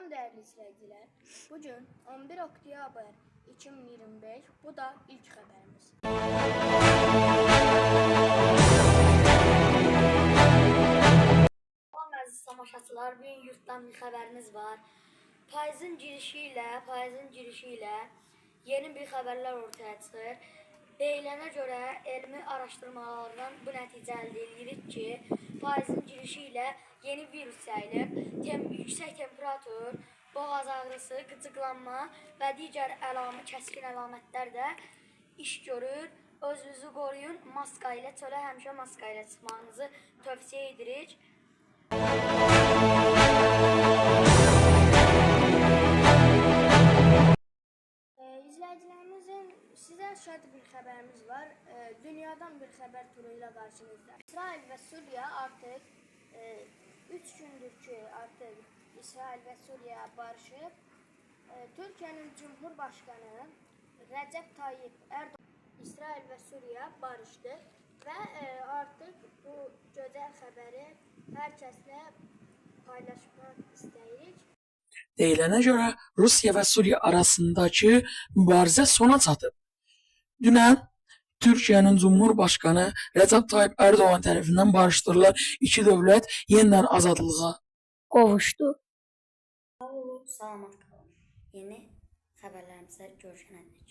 Salam değerli izleyiciler. Bugün 11 oktyabr 2025. Bu da ilk haberimiz. Salam əziz tamaşaçılar, bugün yurtdan bir xəbərimiz var. Payızın girişi ilə yeni bir xəbərlər ortaya çıxır. Deyilənə görə elmi araşdırmalardan bu nəticə əldə edirik ki, payızın girişi ilə yeni virus yayılır. Yüksək temperatur, boğaz ağrısı, qıcıqlanma və digər kəskin əlamətlər də iş görür. Özünüzü qoruyun, maska ilə çölə həmişə maska ilə çıxmağınızı tövsiyə edirik. İzleyicilerimizin size şad bir haberimiz var. Dünyadan bir haber turuyla karşınızda. İsrail ve Suriye artık 3 gündür ki artık İsrail ve Suriye barışıp Türkiye'nin Cumhurbaşkanı Recep Tayyip Erdoğan İsrail ve Suriye barıştı ve artık bu güzel haberi herkesle paylaşmak isteyirik. Deyilənə görə Rusiya və Suriya arasındakı mübarizə sona çatıb. Dünən Türkiyənin Cumhurbaşqanı Recep Tayyip Erdoğan tərəfindən barışdırılan iki dövlət yenidən azadlığa qovuşdu. Salamat qalın. Yeni xəbərlərimizə görüşənədək.